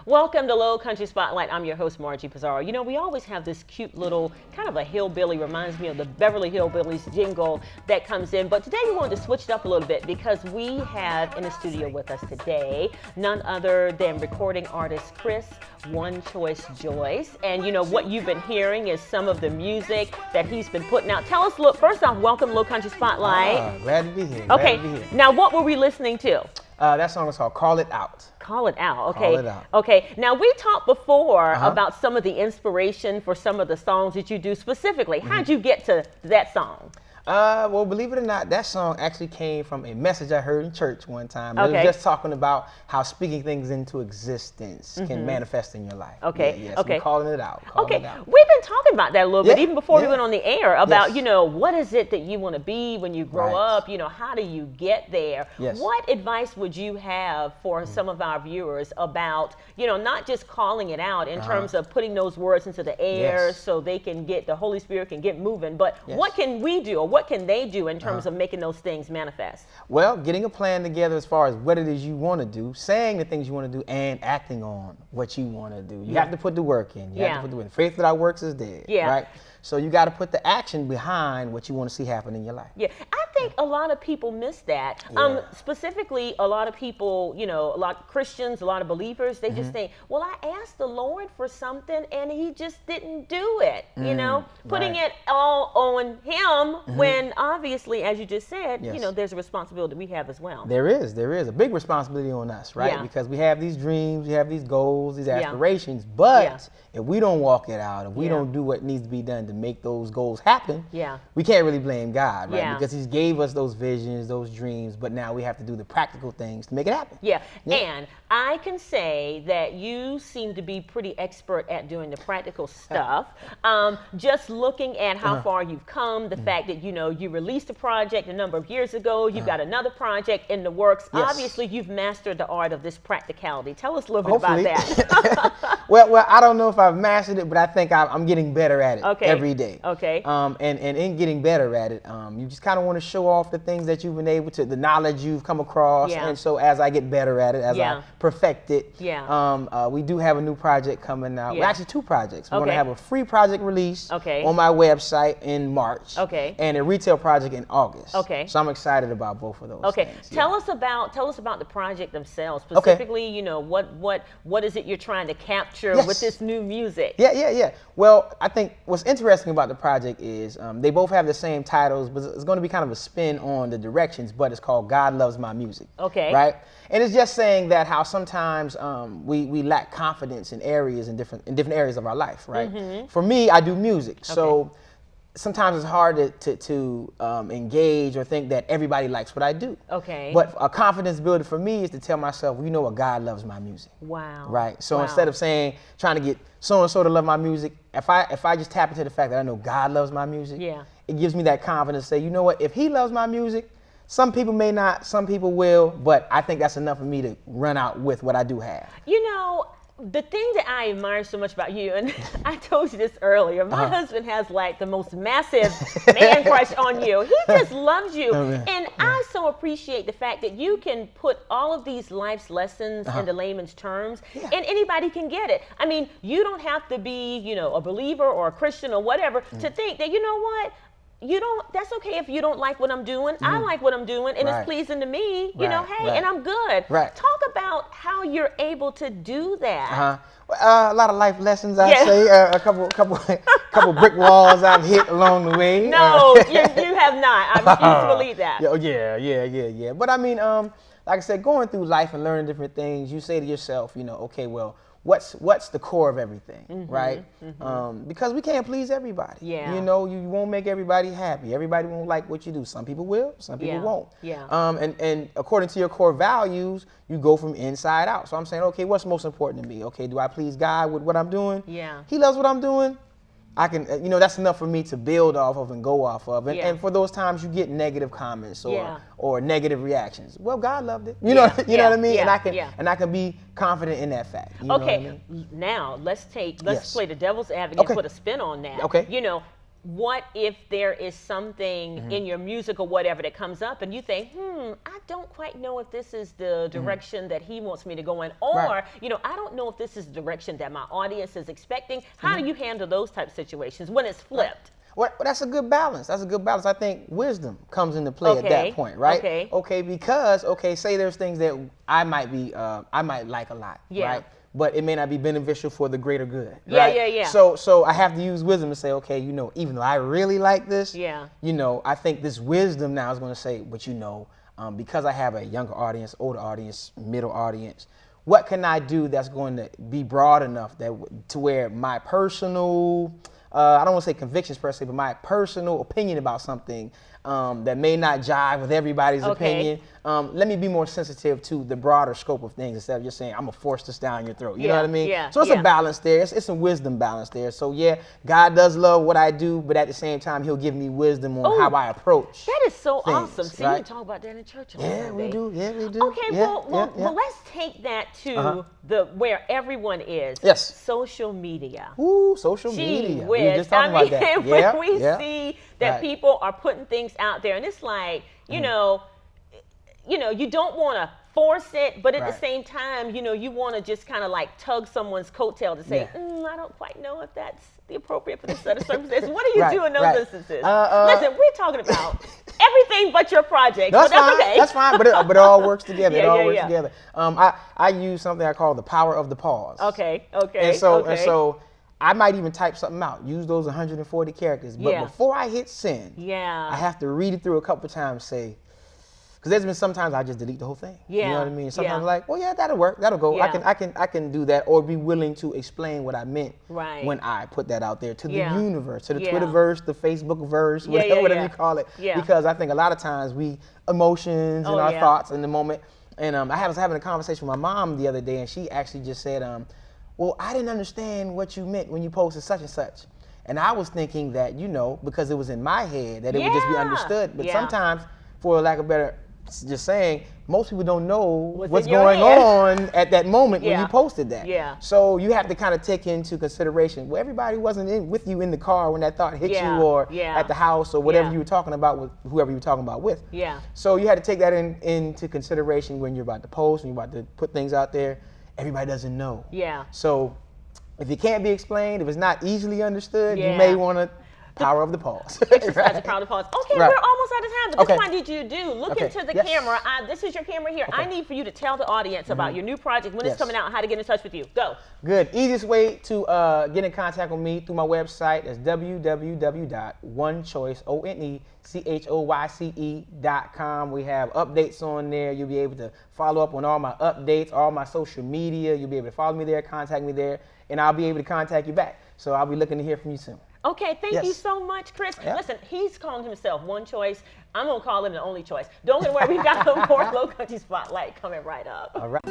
Welcome to Low Country Spotlight. I'm your host, Margie Pizarro. You know, we always have this cute little kind of a hillbilly, reminds me of the Beverly Hillbillies jingle that comes in. But today we wanted to switch it up a little bit because we have in the studio with us today none other than recording artist Chris One Choice Joyce. And you know, what you've been hearing is some of the music that he's been putting out. Tell us, look, first off, welcome Low Country Spotlight. Glad to be here. Okay, glad to be here. Now what were we listening to? That song is called Call It Out. Call It Out, okay. Call It Out. Okay, now we talked before about some of the inspiration for some of the songs that you do specifically. How'd you get to that song? Well, believe it or not, that song actually came from a message I heard in church one time. It was just talking about how speaking things into existence can manifest in your life. Okay. Yeah, okay. So calling it out. Calling Okay. it out. We've been talking about that a little bit, Yeah, even before we yeah. went on the air, about, Yes. you know, what is it that you want to be when you grow Right. up? You know, how do you get there? Yes. What advice would you have for some of our viewers about, you know, not just calling it out in terms of putting those words into the air Yes. so they can get, the Holy Spirit can get moving, but Yes. what can we do or what can they do in terms of making those things manifest? Well, getting a plan together as far as what it is you want to do, saying the things you want to do, and acting on what you want to do. You have to put the work in. You have to put the work in. Faith without works is dead. Yeah. Right? So you got to put the action behind what you want to see happen in your life. Yeah, I think a lot of people miss that. Yeah. Specifically, a lot of people, you know, a lot of Christians, a lot of believers, they just think, well, I asked the Lord for something and he just didn't do it, you know, putting right. it all on him when obviously, as you just said, you Yes. know, there's a responsibility we have as well. There is a big responsibility on us, right? Yeah. Because we have these dreams, we have these goals, these aspirations, but if we don't walk it out, if we don't do what needs to be done to make those goals happen, we can't really blame God, right? Yeah. Because He gave us those visions, those dreams, but now we have to do the practical things to make it happen. Yeah, and I can say that you seem to be pretty expert at doing the practical stuff. Just looking at how far you've come, the fact that, you know, you released a project a number of years ago, you've got another project in the works. Yes. Obviously, you've mastered the art of this practicality. Tell us a little bit about Hopefully. that. Well, I don't know if I've mastered it, but I think I'm getting better at it every day. Okay. And in getting better at it, you just kind of want to show off the things that you've been able to, the knowledge you've come across. Yeah. And so as I get better at it, as I perfect it, we do have a new project coming out. Well, actually two projects. We're going to have a free project release on my website in March. And a retail project in August. So I'm excited about both of those things. Tell us about the project themselves. Specifically, you know, what is it you're trying to capture with this new music? Yeah. Well, I think what's interesting about the project is they both have the same titles, but it's going to be kind of a spin on the directions, but it's called God Loves My Music. Okay. Right? And it's just saying that how sometimes we lack confidence in areas in different areas of our life, right? For me, I do music. So sometimes it's hard to engage or think that everybody likes what I do. Okay. But a confidence builder for me is to tell myself, you know what, God loves my music. Wow. Right. So instead of trying to get so and so to love my music, if I just tap into the fact that I know God loves my music, it gives me that confidence to say, you know what, if He loves my music, some people may not, some people will, but I think that's enough for me to run out with what I do have. You know, the thing that I admire so much about you, and I told you this earlier, my husband has like the most massive man crush on you. He just loves you. And I so appreciate the fact that you can put all of these life's lessons into layman's terms, and anybody can get it. I mean, you don't have to be, you know, a believer or a Christian or whatever to think that, you know what, that's okay if you don't like what I'm doing. I like what I'm doing and it's pleasing to me, you know, hey, and I'm good. Talk about how you're able to do that. A lot of life lessons, I'd say. A couple brick walls I've hit along the way. No, you have not. I refuse to believe that. Yeah. But I mean, like I said, going through life and learning different things, you say to yourself, you know, okay, well, what's the core of everything, right? Because we can't please everybody. You know, you won't make everybody happy. Everybody won't like what you do. Some people will, some people won't. And according to your core values, you go from inside out. So I'm saying, okay, what's most important to me? Okay, do I please God with what I'm doing? He loves what I'm doing. I can, you know, that's enough for me to build off of and go off of. And for those times you get negative comments or negative reactions, well, God loved it. You know what I mean? And I can be confident in that fact. You know what I mean? Now let's play the devil's advocate, put a spin on that. Okay. You know, what if there is something in your music or whatever that comes up and you think, I don't quite know if this is the direction that he wants me to go in, or, you know, I don't know if this is the direction that my audience is expecting. How do you handle those type of situations when it's flipped? Well, that's a good balance. That's a good balance. I think wisdom comes into play at that point, right? Okay, because, say there's things that I might like a lot, right? But it may not be beneficial for the greater good. Right? So I have to use wisdom to say, okay, you know, even though I really like this, you know, I think this wisdom now is going to say, but you know, because I have a younger audience, older audience, middle audience, what can I do that's going to be broad enough that to where my personal, I don't want to say convictions per se, but my personal opinion about something that may not jive with everybody's opinion. Let me be more sensitive to the broader scope of things instead of just saying, I'm going to force this down your throat. You know what I mean? So it's a balance there. It's a wisdom balance there. So yeah, God does love what I do, but at the same time, he'll give me wisdom on how I approach That is so awesome. See, we talk about that in church. We do. Yeah, we do. Okay, well, let's take that to where everyone is. Social media. Ooh, social media. We were just talking about that. When we see that people are putting things out there, and it's like, you know, you don't want to force it, but at the same time, you know, you want to just kind of like tug someone's coattail to say, I don't quite know if that's the appropriate for this set of circumstances. What do you do in those instances? Listen, we're talking about everything but your project. No, that's fine. Okay. That's fine, but it all works together. It all works together. I use something I call the power of the pause. Okay. And so I might even type something out, use those 140 characters, but before I hit send, I have to read it through a couple of times, say, because there's been sometimes I just delete the whole thing. You know what I mean? Sometimes like, well, that'll work, that'll go. I can do that, or be willing to explain what I meant when I put that out there to the universe, to the Twitterverse, the Facebookverse, whatever you call it. Because I think a lot of times we emotions and our thoughts in the moment. And I was having a conversation with my mom the other day, and she actually just said, well, I didn't understand what you meant when you posted such and such. And I was thinking that, you know, because it was in my head that it would just be understood. But sometimes, for lack of better just saying, most people don't know what's going on at that moment when you posted that. So you have to kind of take into consideration, well, everybody wasn't with you in the car when that thought hit you, or at the house, or whatever you were talking about with whoever you were talking about with. So you had to take that into consideration when you're about to post, when you're about to put things out there. Everybody doesn't know. So if it can't be explained, if it's not easily understood, you may want to power of the pause. Exercise the power of the pause. Okay, we're almost out of time, but this one I need you to do. Look into the camera. This is your camera here. I need for you to tell the audience about your new project, when it's coming out, how to get in touch with you. Go. Good. Easiest way to get in contact with me through my website is www.onechoice.com. We have updates on there. You'll be able to follow up on all my updates, all my social media. You'll be able to follow me there, contact me there, and I'll be able to contact you back. So I'll be looking to hear from you soon. Okay, thank you so much, Chris. Listen, he's calling himself One Choice. I'm going to call him the Only Choice. Don't get worried, we've got the more Low Country Spotlight coming right up. All right.